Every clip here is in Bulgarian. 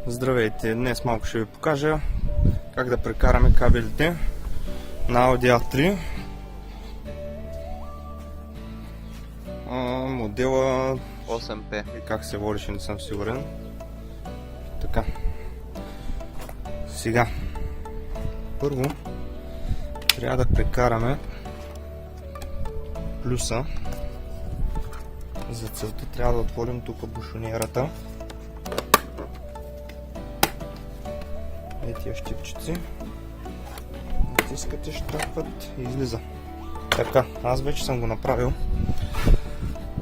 Здравейте! Днес малко ще ви покажа как да прекараме кабелите на Audi A3 модела 8P. и как се водеше, не съм сигурен. Така. Сега. Първо трябва да прекараме плюса. За целта трябва да отворим тук бушонерата. Тия щипчици. Натискате, штракват и излиза. Така, аз вече съм го направил.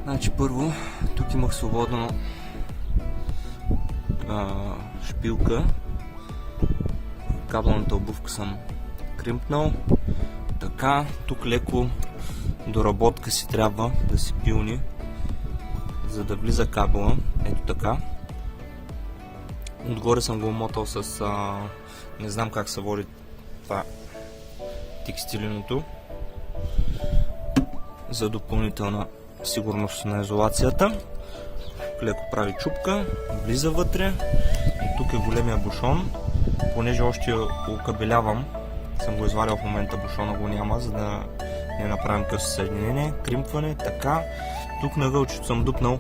Значи първо, тук имах свободно шпилка. Кабелната обувка съм кримпнал. Така, тук леко доработка си трябва да се пилни, за да влиза кабела. Ето така. Отгоре съм го умотал с не знам как се води това текстилиното, за допълнителна сигурност на изолацията. Леко прави чупка, влиза вътре. И тук е големия бушон. Понеже още окабелявам, съм го извадил в момента, бушона го няма, за да не направим късо съединение. Кримпване, така. Тук на гълчето съм дупнал.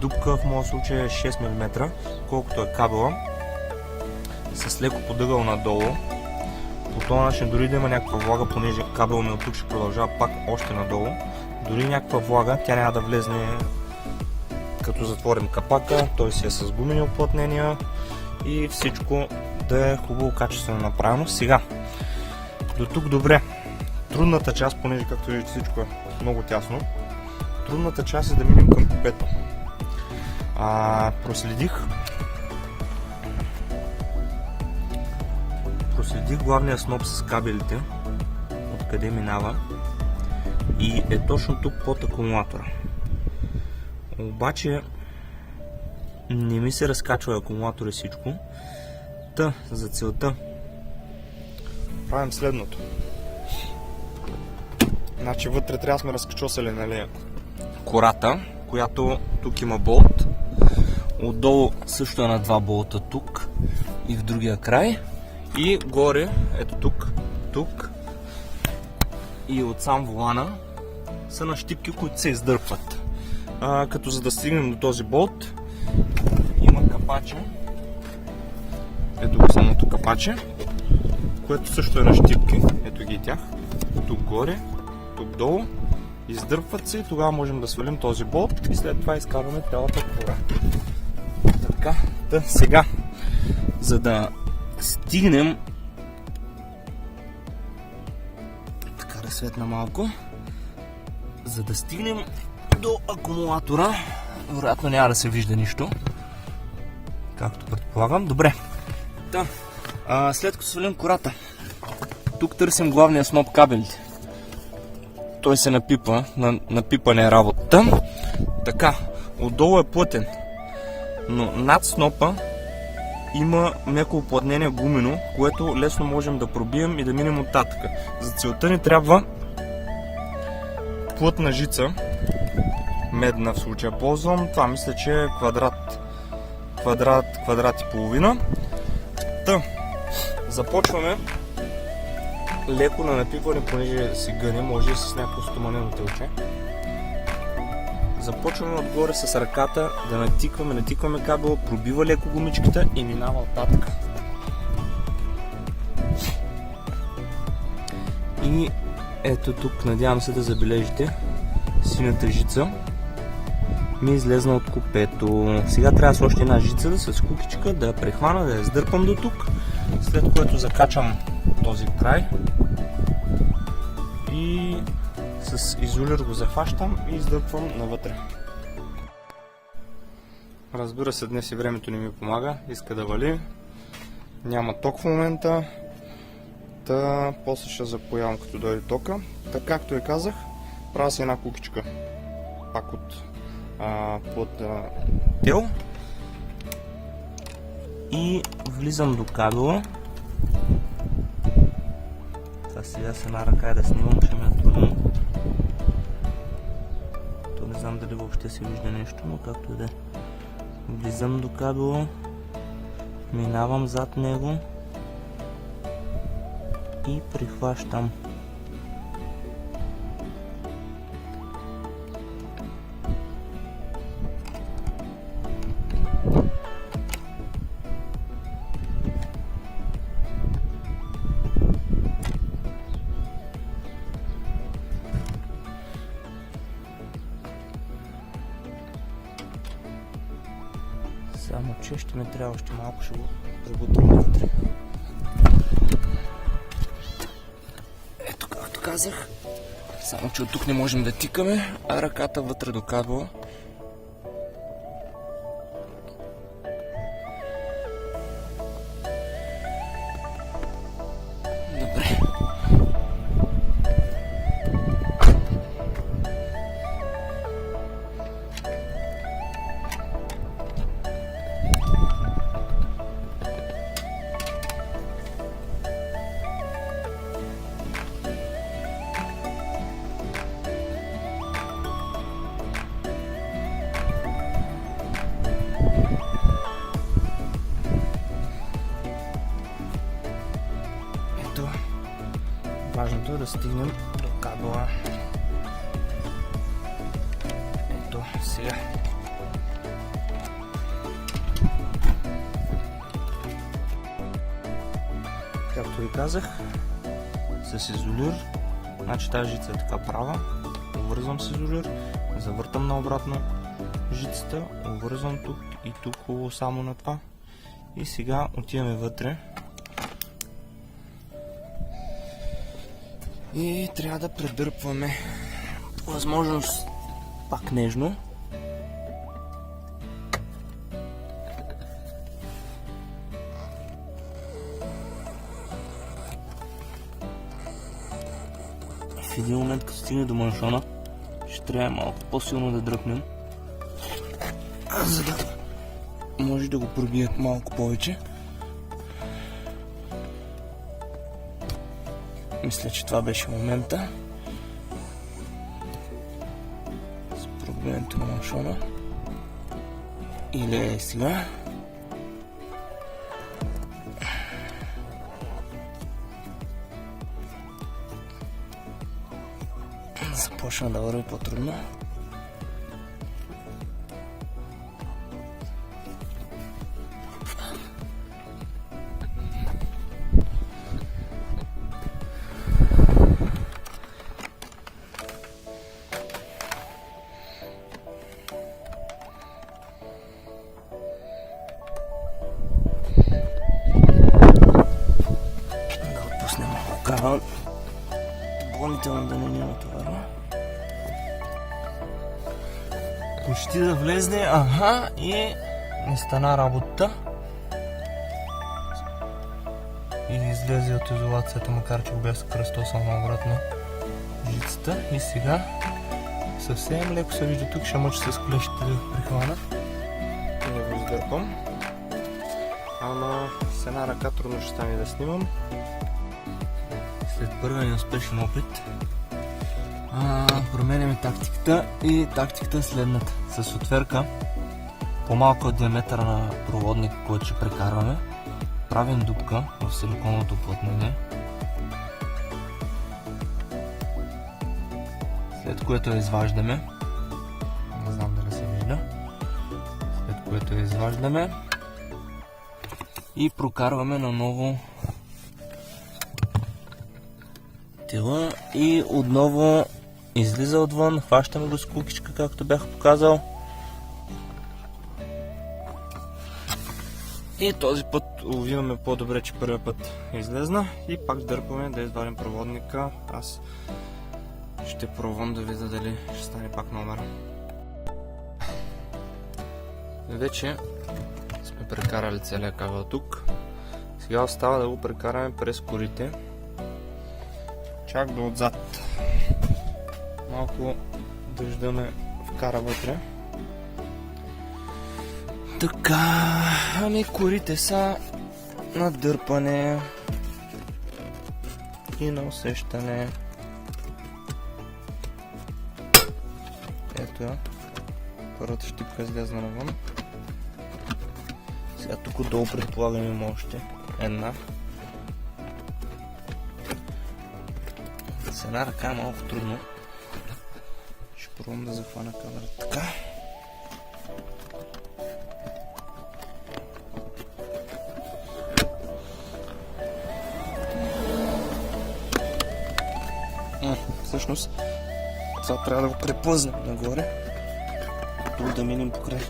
Дупка в моят случай е 6 мм, колкото е кабела, с леко подъгъл надолу. По този начин, дори да има някаква влага, понеже кабел ми от тук ще продължава пак още надолу, дори някаква влага, тя няма да влезне като затворим капака, той си е с гумени уплътнения и всичко да е хубаво качествено направено. Сега, до тук добре. Трудната част, понеже както виждате всичко е много тясно, трудната част е да минем към пипето. Проследих главния сноп с кабелите, откъде минава, и е точно тук под акумулатора. Обаче не ми се разкачва акумулатор и всичко. За целта правим следното. Значи вътре трябва да сме разкачосали, нали, кората, която тук има болт. Отдолу също е на 2 болта тук и в другия край. И горе, ето тук и от сам волана са на щипки, които се издърпват. Като за да стигнем до този болт, има капаче. Ето го самото капаче, което също е на щипки. Ето ги и тях. Тук горе, тук долу. Издърпват се и тогава можем да свалим този болт и след това изкарваме цялата кора. Така, сега, за да стигнем, така да светна малко, за да стигнем до акумулатора, вероятно няма да се вижда нищо, както предполагам. Добре, след като свалим кората, тук търсим главния сноп кабелите. Той се напипа, напипане е работата. Така, отдолу е плътен, но над снопа има меко уплътнение гумено, което лесно можем да пробием и да минем оттатък. За целта ни трябва плътна жица, медна в случая ползвам. Това мисля, че е квадрат и половина. Започваме леко на напипване, понеже се гъне, може и с някакво стоманено телче. Започваме отгоре с ръката да натикваме кабела, пробива леко гумичката и минава оттатък. И ето тук, надявам се да забележите, синята жица ми е излезна от купето. Сега трябва с още една жица с кукичка да я прехвана, да я сдърпам до тук, след което закачам този край и с изолир го захващам и издърпвам навътре. Разбира се, днес и времето не ми помага, иска да вали, няма ток в момента, после ще запоявам като дойде тока. Така, както и казах, правя си една кукичка пак от плътна тел и влизам до кабела. Сега с една ръка да снимам, ще ми е трудно. Не знам дали въобще се вижда нещо, но както и да е. Влизам до кабела, минавам зад него и прихващам. Само че ще ме трябва още малко, ще го пребутам вътре. Ето, както казах, само че от тук не можем да тикаме, а ръката вътре до кабела. Добре. Важното е да стигнем до кабела. Ето сега. Както ви казах, с изолир, значи тази жица е така права, обвързвам с изолир, завъртам наобратно жицата, обвързвам тук и тук хубаво само на това и сега отиваме вътре. И трябва да предърпваме по възможност пак нежно. В един момент, като стигне до маншона, ще трябва малко по-силно да дръпнем, за да може да го пробият малко повече. Мисля, че това беше момента с пробиването на маншона. Или е сега. Започна да върви по-трудно. Допълнително да не ни натоварва. Почти да влезне, и не стана работата. И излезе от изолацията, макар че го бях кръстосал наобратно жицата. И сега съвсем леко се вижда тук, ще мъча с клещите да го прихвана. И не го издърпам. Ама с една ръка трудно ще стане да снимам. След първия неуспешен опит променяме тактиката и тактиката е следната. С отверка по-малко от диаметъра на проводника, който ще прекарваме, правим дупка в силиконовото уплътнение, след което я изваждаме. Не знам дали се вижда. След което я изваждаме и прокарваме наново тела и отново излиза отвън, хващаме го с кукичка, както бях показал. И този път уловиваме по-добре, че първият път излезна и пак дърпаме да извадим проводника. Аз ще пробвам да видя дали ще стане пак номер. Вече сме прекарали целия кабел тук. Сега остава да го прекараме през корите. Чак до отзад. Малко дъжда вкара вътре. Така, ами корите са на дърпане и на усещане. Ето я. Първата щипка излезна навън. Сега тук отдолу предполагам има още една. С една ръка е малко трудно. Ще пробвам да захвана камерата така. Всъщност това трябва да го преплъзнем нагоре. Тук да минем покрай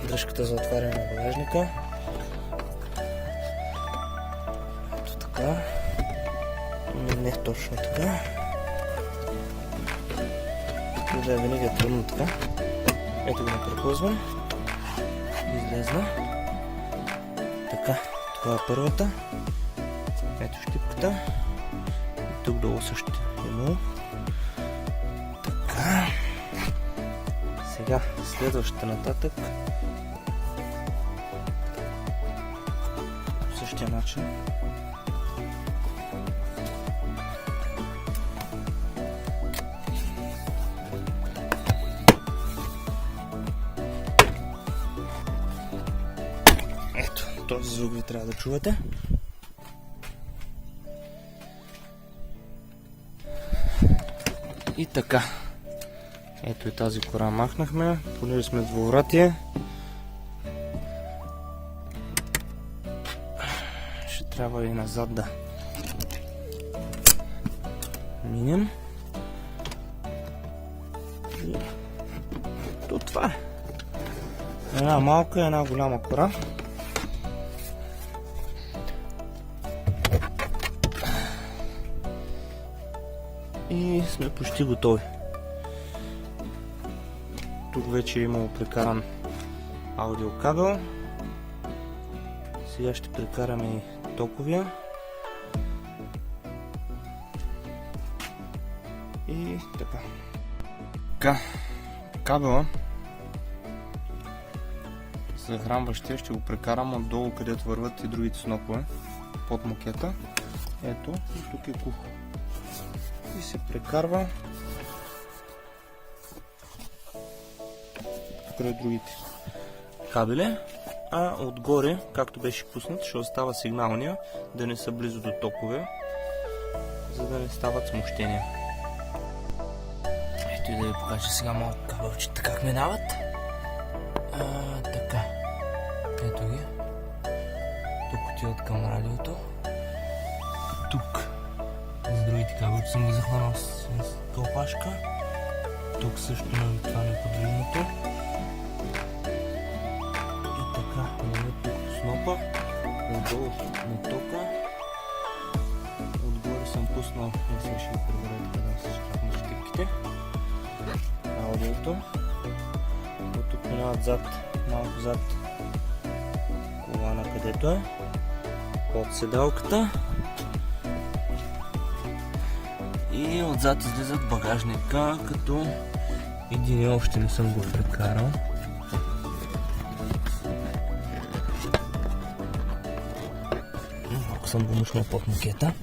дръжката за отваряне на багажника. Ето така. Не точно така. Да е винаги трудно така. Ето го преплъзвам. Излезна. Така, това е първата. Ето щипката. И тук долу също имало. Така. Сега следващата нататък. По същия начин. Ето, този звук ви трябва да чувате. И така. Ето и тази кора махнахме, понеже сме двувратие. Ще трябва и назад да минем. То това е. Една малка и една голяма кора. И сме почти готови. Тук вече е имало прекаран аудиокабел. Сега ще прекараме и токовия. И така. Така, кабела захранващия ще го прекарам отдолу, където върват и другите снопове под мокета. Ето, и тук е кухо. И се прекарва покрай другите кабели, а отгоре, както беше пуснат, ще остава сигналния, да не са близо до токове, за да не стават смущения. Ето и да ви покажа сега малко кабелчета как минават. Така. Ето ги. Тук отиват към радиото. Тук за другите кабелчета съм ги захванал с кълпашка. Тук също на това неподвижното. И така, имаме тук снопа, отдолу на тока. Отгоре съм пуснал, сега ще го проверя така да се шкапна щипките. Аудиото. От тук минават зад, малко зад колана, където е. Под седалката. И отзад излизат багажника, като един още не съм го прекарал. Малко съм го мушнал под макета.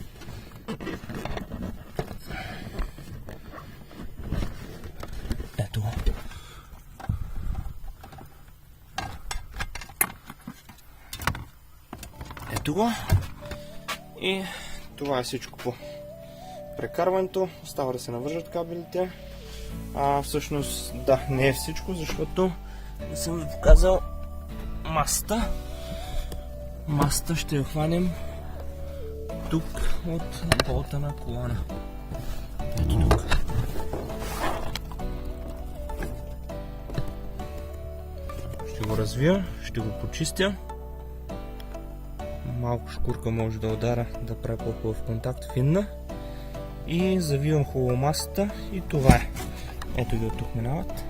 Ето го. Ето го. И това е всичко по прекарването. Остава да се навържат кабелите. Всъщност, да, не е всичко, защото не съм ви показал масата. Масата ще я хванем тук от болта на колана. Ето тук. Ще го развия, ще го почистя. Малко шкурка може да удара, да прави по-хубав контакт, финна. И завивам хубаво масата и това е. Ето ги от тук минават.